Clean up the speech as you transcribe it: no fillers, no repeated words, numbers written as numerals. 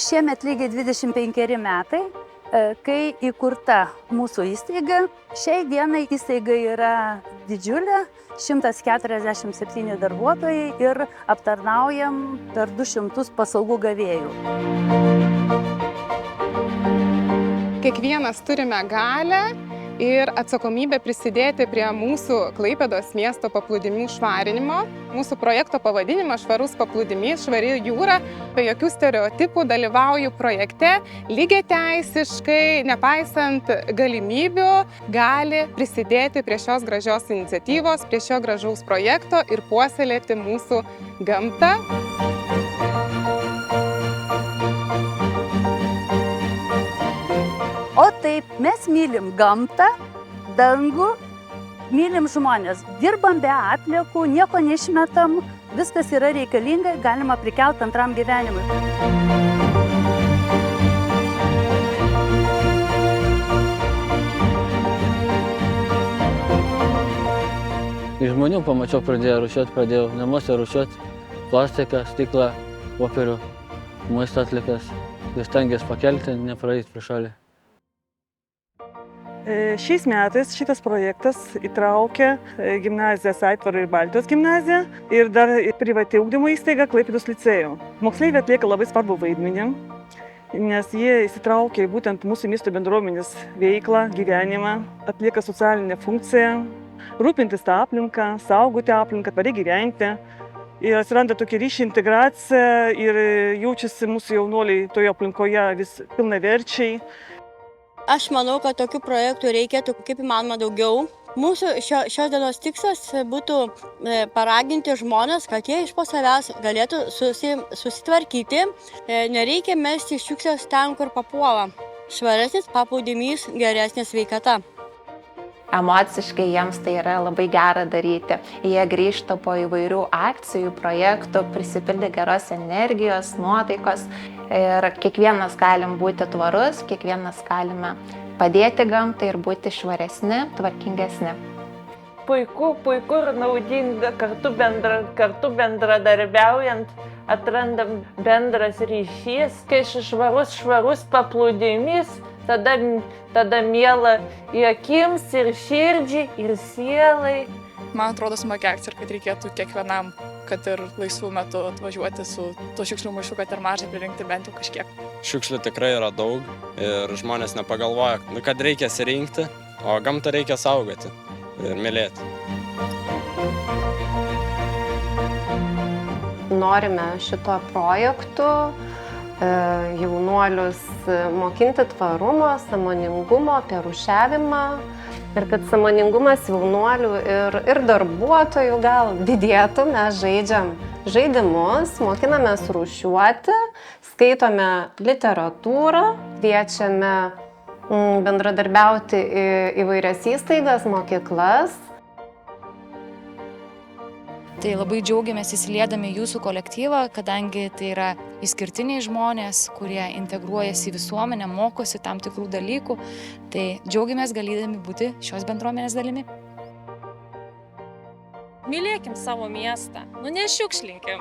Šiemet lygiai 25 metai, kai įkurta mūsų įstaiga. Šiai dienai įstaiga yra didžiulė, 147 darbuotojai ir aptarnaujam per 200 paslaugų gavėjų. Kiekvienas turime galią ir atsakomybę prisidėti prie mūsų Klaipėdos miesto paplūdimių švarinimo. Mūsų projekto pavadinimas Švarus paplūdimys, švari jūra. Be jokių stereotipų dalyvauju projekte, lygiateisiškai, nepaisant galimybių, gali prisidėti prie šios gražios iniciatyvos, prie šio gražaus projekto ir puoselėti mūsų gamtą. O taip, mes mylim gamtą, dangų, mylim žmonės. Dirbam be atliekų, nieko neišmetam, viskas yra reikalinga, galima prikelt antram gyvenimui. Iš žmonių pamačiau, pradėjau namuose rūšiuoti plastiką, stiklą, popierių, maisto atliekas ir stengiuosi pakelti, nepraeiti pro šalį. Šiais metais šitas projektas įtraukia gimnazijas Aitvaro ir Baltijos gimnaziją ir dar privati ugdymo įstaiga Klaipėdos licėjų. Moksleiviai atlieka labai svarbų vaidmenį, nes jie įsitraukia būtent mūsų miesto bendruomenės veiklą, gyvenimą, atlieka socialinę funkciją, rūpintis tą aplinką, saugoti aplinką, tvariai gyventi. Ir atsiranda tokia ryšį integracija ir jaučiasi mūsų jaunuoliai toje aplinkoje vis pilnaverčiai. Aš manau, kad tokių projektų reikėtų kaip įmanoma daugiau. Mūsų šios dienos tikslas būtų paraginti žmones, kad jie iš po savęs galėtų susitvarkyti. Nereikia mesti šiukšlės ten, kur papuola. Švaresnis paplūdimys, geresnė sveikata. Emociškai jiems tai yra labai gera daryti. Jie grįžta po įvairių akcijų, projektų, prisipildę geros energijos, nuotaikos. Ir kiekvienas galim būti tvarus, kiekvienas galime padėti gamtai ir būti švaresni, tvarkingesni. Puiku ir naudinga, kartu bendradarbiaujant atrandam bendras ryšys. Kai švarus paplūdimys, tada miela į akims ir širdžiai, ir sielai. Man atrodo smagi akcija, kad reikėtų kiekvienam, kad ir laisvų metu atvažiuoti su to šiukšlių maišu, kad ir mažai pririnkti bent jau kažkiek. Šiukšlių tikrai yra daug ir žmonės nepagalvoja, kad reikia surinkti, o gamtą reikia saugoti ir mylėti. Norime šito projektu jaunuolius mokinti tvarumo, sąmoningumo, apie rūšiavimą ir kad sąmoningumas jaunuolių ir darbuotojų gal didėtų. Mes žaidžiam žaidimus, mokinamės rūšiuoti, skaitome literatūrą, kviečiame bendradarbiauti įvairias įstaigas, mokyklas. Tai labai džiaugiamės įsiliedami jūsų kolektyvą, kadangi tai yra išskirtiniai žmonės, kurie integruojasi į visuomenę, mokosi tam tikrų dalykų. Tai džiaugiamės galėdami būti šios bendruomenės dalimi. Mylėkim savo miestą, nešiukšlinkim.